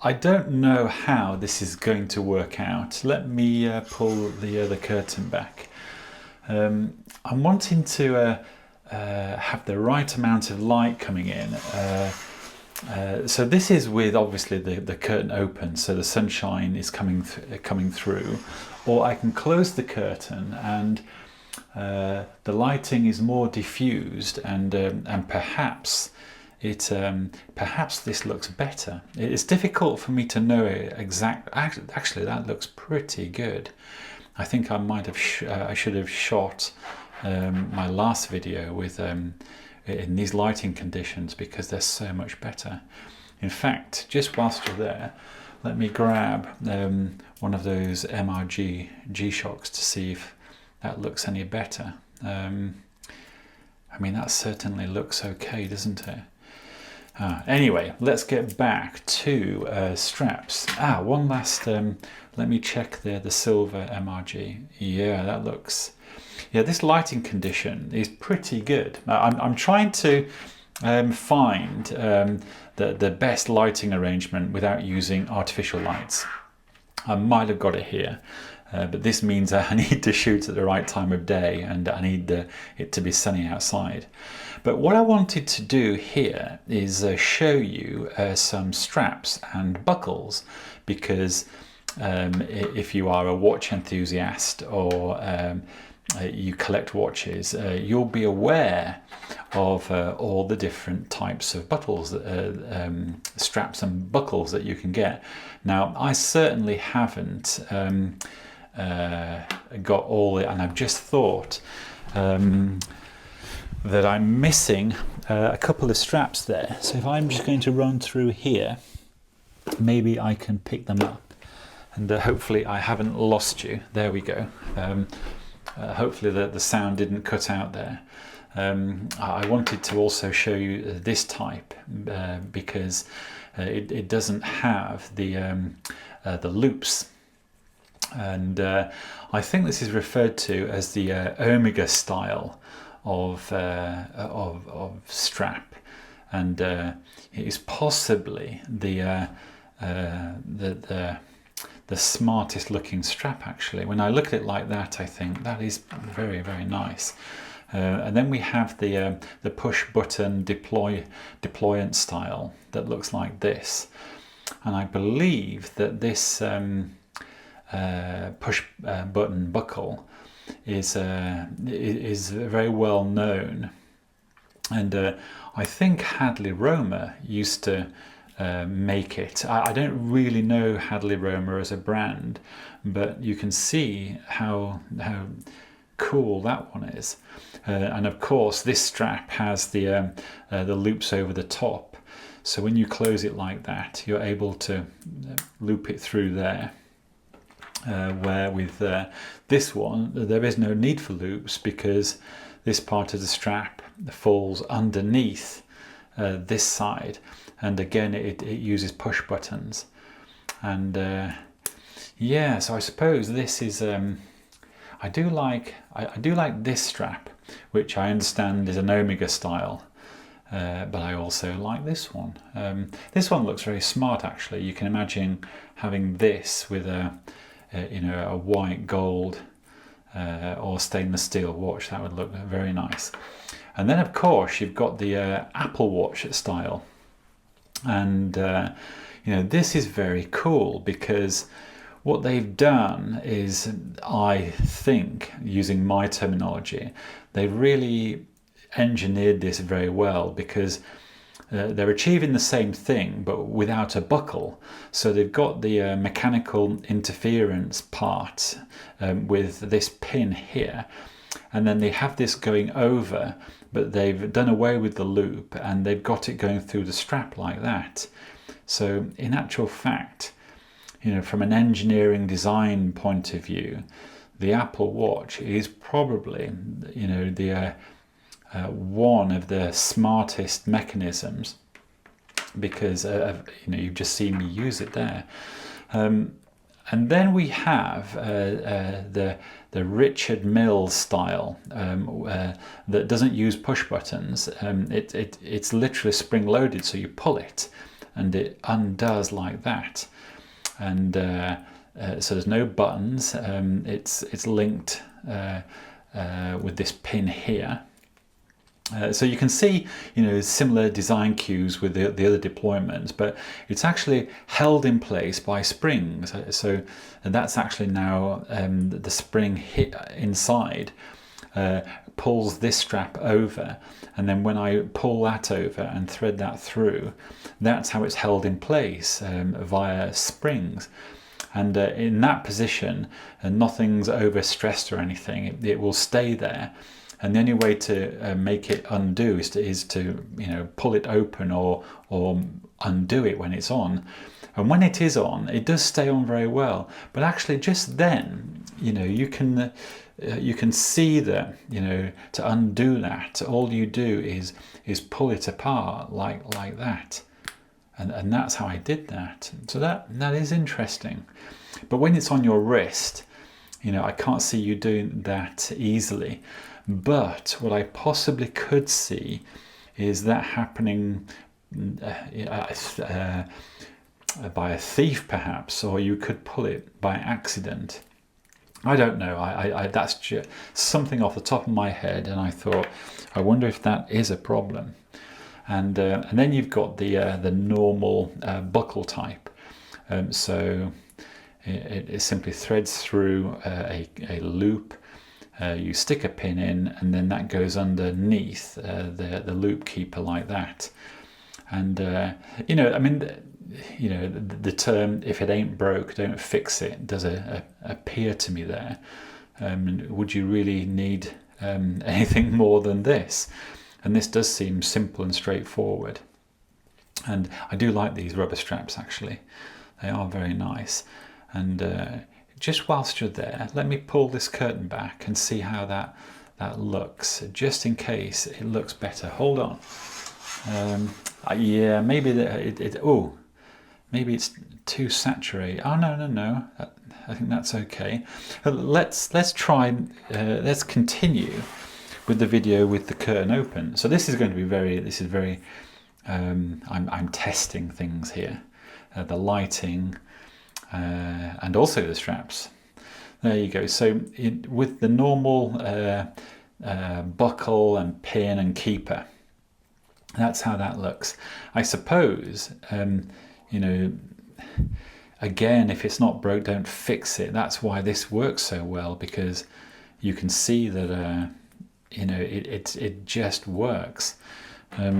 I don't know how this is going to work out. Let me pull the curtain back. I'm wanting to have the right amount of light coming in. So this is with obviously the curtain open, so the sunshine is coming through. Or I can close the curtain and the lighting is more diffused, and perhaps perhaps this looks better. It's difficult for me to know Actually, that looks pretty good. I think I might have I should have shot my last video with in these lighting conditions, because they're so much better. In fact, just whilst you're there, let me grab one of those MRG G-Shocks to see if that looks any better. I mean, that certainly looks okay, doesn't it? Anyway, let's get back to straps. One last, let me check the silver MRG. Yeah, that looks, yeah, this lighting condition is pretty good. I'm trying to find the best lighting arrangement without using artificial lights. I might have got it here, but this means I need to shoot at the right time of day, and I need it to be sunny outside. But what I wanted to do here is show you some straps and buckles, because if you are a watch enthusiast or you collect watches, you'll be aware of all the different types of buckles, straps and buckles that you can get. Now, I certainly haven't got all it, and I've just thought that I'm missing a couple of straps there. So if I'm just going to run through here, maybe I can pick them up, and hopefully I haven't lost you. There we go. Hopefully the sound didn't cut out there. I wanted to also show you this type because it doesn't have the loops, and I think this is referred to as the Omega style of strap, and it is possibly the smartest looking strap, actually. When I look at it like that, I think that is very, very nice. And then we have the push button deployant style that looks like this, and I believe that this push button buckle is very well known, and I think Hadley Romer used to make it. I don't really know Hadley Romer as a brand, but you can see how cool that one is. And of course, this strap has the loops over the top, so when you close it like that, you're able to loop it through there. Where with this one, there is no need for loops, because this part of the strap falls underneath this side, and again it uses push buttons. And yeah, so I suppose this is I do like this strap, which I understand is an Omega style, but I also like this one. This one looks very smart, actually. You can imagine having this with a white gold or stainless steel watch. That would look very nice. And then of course you've got the Apple Watch style, and this is very cool, because what they've done is, I think, using my terminology, they've really engineered this very well, because they're achieving the same thing but without a buckle. So they've got the mechanical interference part with this pin here, and then they have this going over, but they've done away with the loop, and they've got it going through the strap like that. So in actual fact, from an engineering design point of view, the Apple Watch is probably the one of the smartest mechanisms, because you've just seen me use it there. And then we have the Richard Mille style that doesn't use push buttons. It's literally spring loaded, so you pull it and it undoes like that. And so there's no buttons. It's linked with this pin here. So you can see, similar design cues with the other deployments, but it's actually held in place by springs. So that's actually now the spring hit inside pulls this strap over, and then when I pull that over and thread that through, that's how it's held in place via springs. And in that position, nothing's overstressed or anything. It will stay there. And the only way to make it undo is to pull it open or undo it when it's on. And when it is on, it does stay on very well. But actually, just then, you can see that to undo that, all you do is pull it apart like that. And that's how I did that. So that is interesting. But when it's on your wrist, I can't see you doing that easily. But what I possibly could see is that happening by a thief, perhaps, or you could pull it by accident. I don't know. That's just something off the top of my head, and I thought, I wonder if that is a problem. And then you've got the normal buckle type. So it simply threads through a loop. You stick a pin in, and then that goes underneath the loop keeper like that. And the term "if it ain't broke, don't fix it" does appear to me there. Would you really need anything more than this? And this does seem simple and straightforward. And I do like these rubber straps, actually. They are very nice. And just whilst you're there, let me pull this curtain back and see how that looks, just in case it looks better. Hold on. Yeah, maybe maybe it's too saturated. Oh, no. I think that's okay. Let's try. Let's continue with the video with the curtain open. So this is going to be very. I'm testing things here, the lighting. And also the straps. There you go. So with the normal buckle and pin and keeper, that's how that looks. I suppose, again, if it's not broke, don't fix it. That's why this works so well, because you can see that it just works.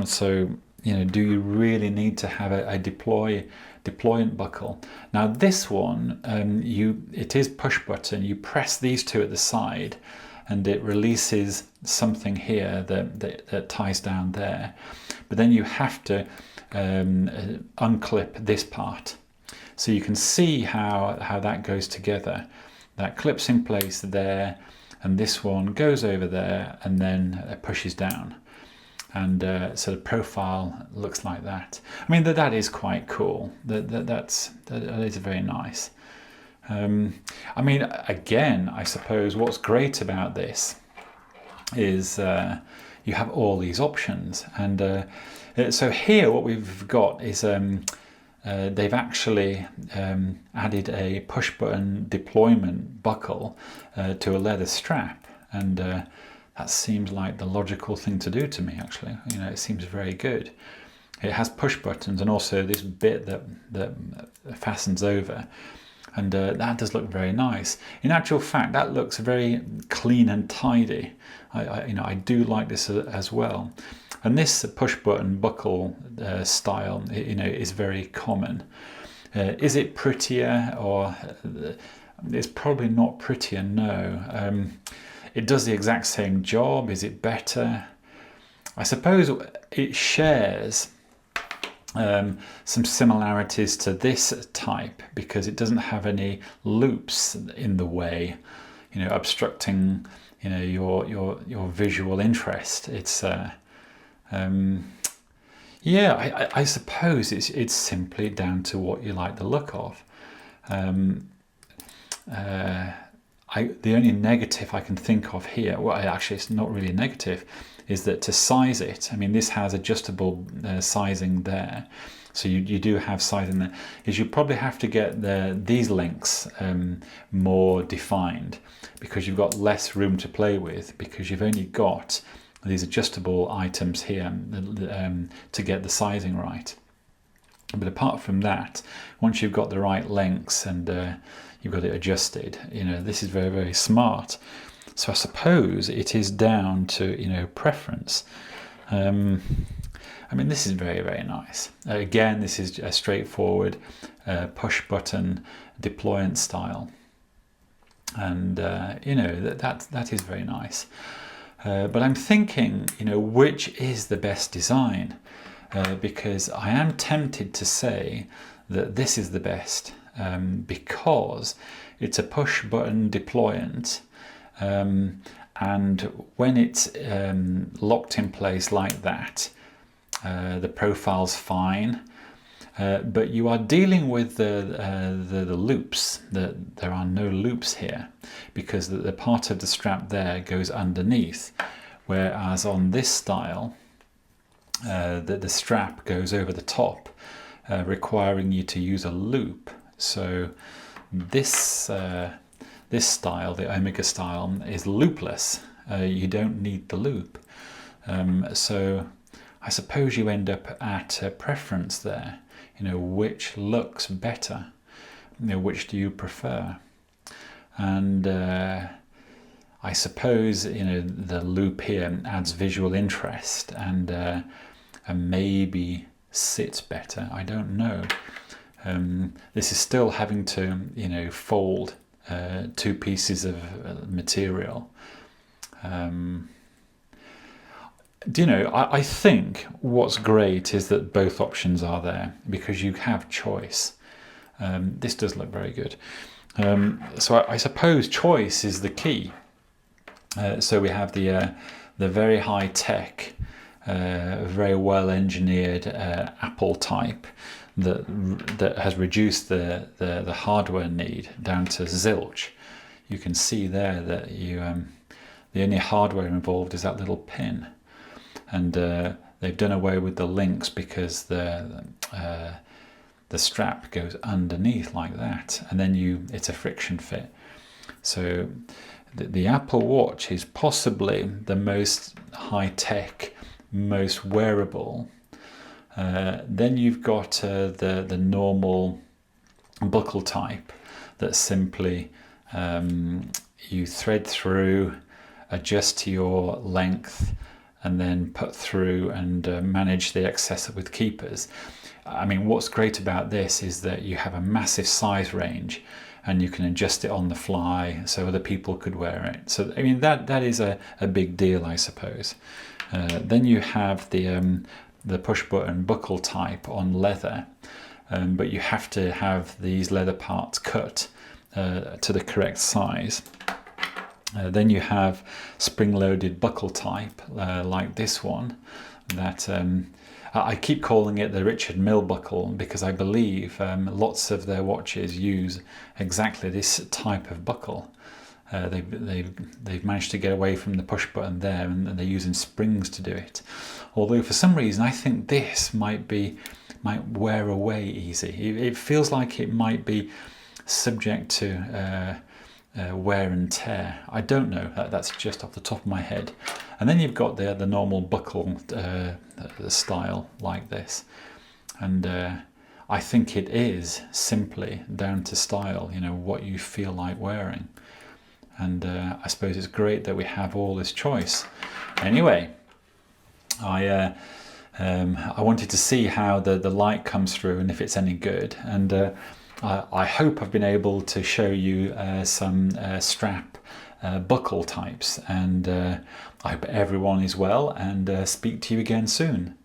So do you really need to have a deployant buckle? Now this one, it is push button. You press these two at the side, and it releases something here that ties down there. But then you have to unclip this part, so you can see how that goes together. That clips in place there, and this one goes over there, and then pushes down. And so the profile looks like that. I mean, that is quite cool. That is very nice. I mean, again, I suppose what's great about this is you have all these options. And so here what we've got is they've actually added a push-button deployment buckle to a leather strap. And that seems like the logical thing to do to me, actually. It seems very good. It has push buttons and also this bit that fastens over. And that does look very nice. In actual fact, that looks very clean and tidy. I do like this as well. And this push button buckle style, is very common. Is it prettier? Or it's probably not prettier, no. It does the exact same job. Is it better? I suppose it shares some similarities to this type because it doesn't have any loops in the way, obstructing, your visual interest. It's yeah, I suppose it's simply down to what you like the look of. The only negative I can think of here, well, actually it's not really a negative, is that to size it, I mean, this has adjustable sizing there, So you do have size in there. Is you probably have to get these lengths more defined, because you've got less room to play with, because you've only got these adjustable items here to get the sizing right. But apart from that, once you've got the right lengths and you've got it adjusted, this is very, very smart. So I suppose it is down to preference. I mean, this is very, very nice. Again, this is a straightforward push button deployment style, and that is very nice. But I'm thinking, which is the best design? Because I am tempted to say that this is the best, because it's a push button deployant, and when it's locked in place like that, the profile's fine, but you are dealing with the loops. There are no loops here, because the part of the strap there goes underneath, whereas on this style, the strap goes over the top, requiring you to use a loop. So this style, the Omega style, is loopless. You don't need the loop. So I suppose you end up at a preference there. Which looks better? Which do you prefer? And I suppose the loop here adds visual interest and maybe sits better. I don't know. This is still having to fold two pieces of material. I think what's great is that both options are there, because you have choice. This does look very good. So I suppose choice is the key. So we have the very high tech, very well engineered Apple type that has reduced the hardware need down to zilch. You can see there that the only hardware involved is that little pin. And they've done away with the links, because the strap goes underneath like that, and then it's a friction fit. So the Apple Watch is possibly the most high-tech, most wearable. Then you've got the normal buckle type that simply you thread through, adjust to your length, and then put through and manage the excess with keepers. I mean, what's great about this is that you have a massive size range, and you can adjust it on the fly so other people could wear it. So I mean, that is a big deal, I suppose. Then you have the push button buckle type on leather, but you have to have these leather parts cut to the correct size. Then you have spring-loaded buckle type, like this one, that I keep calling it the Richard Mille buckle, because I believe lots of their watches use exactly this type of buckle. They've managed to get away from the push button there, and they're using springs to do it. Although for some reason I think this might wear away easy. It feels like it might be subject to wear and tear. I don't know. That's just off the top of my head. And then you've got the normal buckle style like this, and I think it is simply down to style. What you feel like wearing, and I suppose it's great that we have all this choice. Anyway, I wanted to see how the light comes through and if it's any good, and I hope I've been able to show you some strap buckle types, and I hope everyone is well, and speak to you again soon.